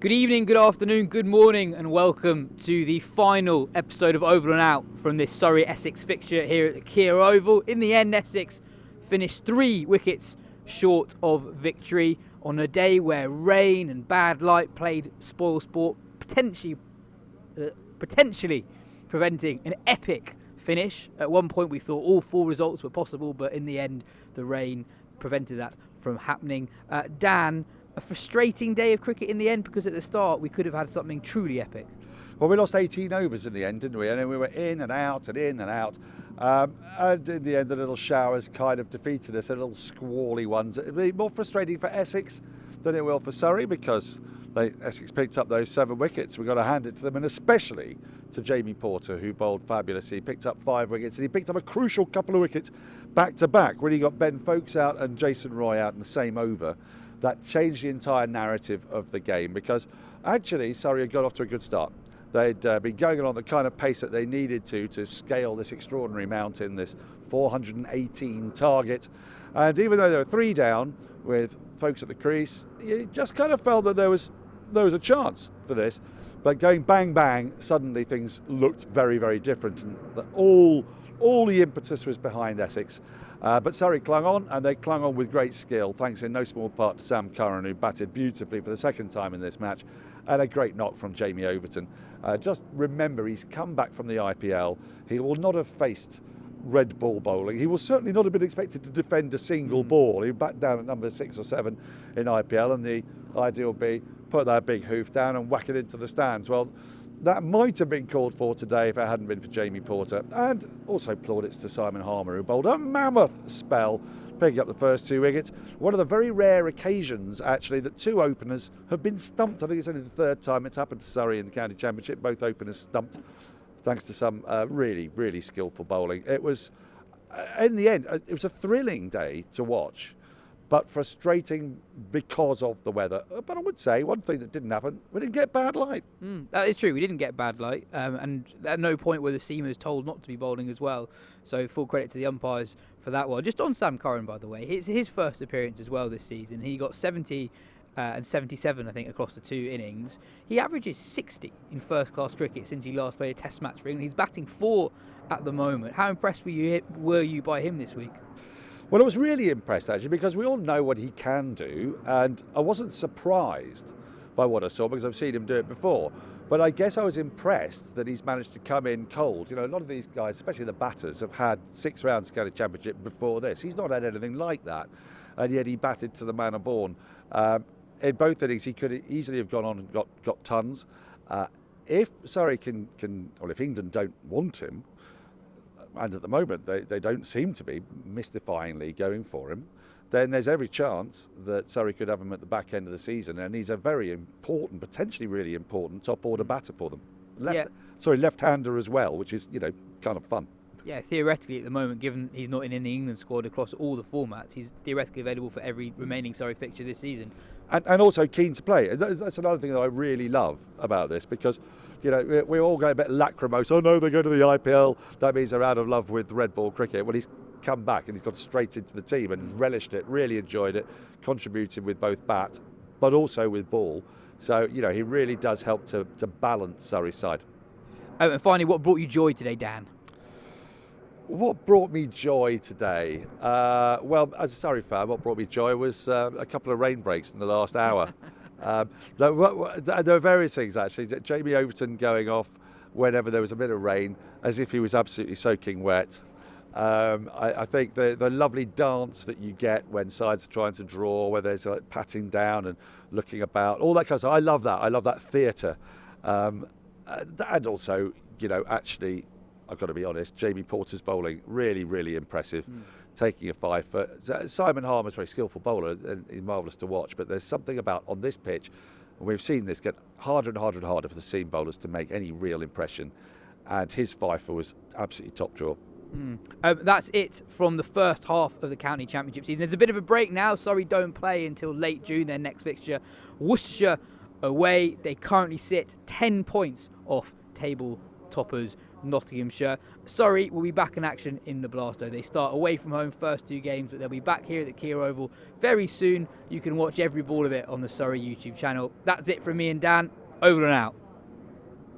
Good evening, good afternoon, good morning, and welcome to the final episode of Over and Out from this Surrey Essex fixture here at the Kia Oval. In the end, Essex finished 3 wickets short of victory on a day where rain and bad light played spoil sport, potentially preventing an epic finish. At one point we thought all 4 results were possible, but in the end the rain prevented that from happening. Dan, a frustrating day of cricket in the end, because at the start we could have had something truly epic. Well, we lost 18 overs in the end, didn't we? And then we were in and out and in and out. And in the end, the little showers kind of defeated us, the little squally ones. It'll be more frustrating for Essex than it will for Surrey, because Essex picked up those 7 wickets. We've got to hand it to them, and especially to Jamie Porter, who bowled fabulously. He picked up 5 wickets, and he picked up a crucial couple of wickets back to back when he got Ben Foakes out and Jason Roy out in the same over. That changed the entire narrative of the game, because actually Surrey had got off to a good start. They'd been going along the kind of pace that they needed to scale this extraordinary mountain, this 418 target. And even though they were 3 down with Foakes at the crease, you just kind of felt that there was a chance for this. But going bang bang, suddenly things looked very, very different, and all the impetus was behind Essex. But Surrey clung on, and they clung on with great skill, thanks in no small part to Sam Curran, who batted beautifully for the 2nd time in this match, and a great knock from Jamie Overton. Just remember, he's come back from the IPL. He will not have faced red ball bowling. He will certainly not have been expected to defend a single ball. He backed down at number 6 or 7 in IPL, and the idea will be put that big hoof down and whack it into the stands. Well, that might have been called for today if it hadn't been for Jamie Porter. And also plaudits to Simon Harmer, who bowled a mammoth spell, picking up the first 2 wickets. One of the very rare occasions, actually, that 2 openers have been stumped. I think it's only the 3rd time it's happened to Surrey in the County Championship. Both openers stumped, thanks to some really, really skillful bowling. It was, in the end, it was a thrilling day to watch, but frustrating because of the weather. But I would say one thing that didn't happen, we didn't get bad light. That is true, we didn't get bad light, and at no point were the seamers told not to be bowling as well, so full credit to the umpires for that one. Just on Sam Curran, by the way, it's his first appearance as well this season. He got 70 and 77, I think, across the 2 innings. He averages 60 in first-class cricket since he last played a test match for England. He's batting 4 at the moment. How impressed were you by him this week? Well, I was really impressed, actually, because we all know what he can do, and I wasn't surprised by what I saw, because I've seen him do it before. But I guess I was impressed that he's managed to come in cold. You know, a lot of these guys, especially the batters, have had 6 rounds of County Championship before this. He's not had anything like that, and yet he batted to the manner born. In both innings, he could easily have gone on and got tons. If Surrey if England don't want him, and at the moment they don't seem to be mystifyingly going for him, then there's every chance that Surrey could have him at the back end of the season, and he's a very important, potentially really important top order batter for them. Left-hander as well, which is, kind of fun. Yeah, theoretically at the moment, given he's not in any England squad across all the formats, he's theoretically available for every remaining Surrey fixture this season. And also keen to play. That's another thing that I really love about this, because we all go a bit lachrymose. Oh no, they go to the IPL. That means they're out of love with red ball cricket. Well, he's come back and he's gone straight into the team and relished it, really enjoyed it, contributed with both bat, but also with ball. So, he really does help to balance Surrey's side. And finally, what brought you joy today, Dan? What brought me joy today? Well, as a Surrey fan, what brought me joy was a couple of rain breaks in the last hour. There were various things, actually. Jamie Overton going off whenever there was a bit of rain, as if he was absolutely soaking wet. I think the lovely dance that you get when sides are trying to draw, where there's like patting down and looking about, all that kind of stuff. I love that. I love that theatre. And also, actually, I've got to be honest, Jamie Porter's bowling, really, really impressive. Taking a 5 foot. Simon Harmer's a very skillful bowler and he's marvellous to watch, but there's something about on this pitch, and we've seen this get harder and harder and harder for the seam bowlers to make any real impression, and his fifer was absolutely top draw. That's it from the first half of the County Championship season. There's a bit of a break now. Surrey don't play until late June, their next fixture. Worcestershire away. They currently sit 10 points off table toppers Nottinghamshire. Surrey will be back in action in the Blasto. They start away from home first 2 games, but they'll be back here at the Kia Oval very soon. You can watch every ball of it on the Surrey YouTube channel. That's it from me and Dan. Over and out.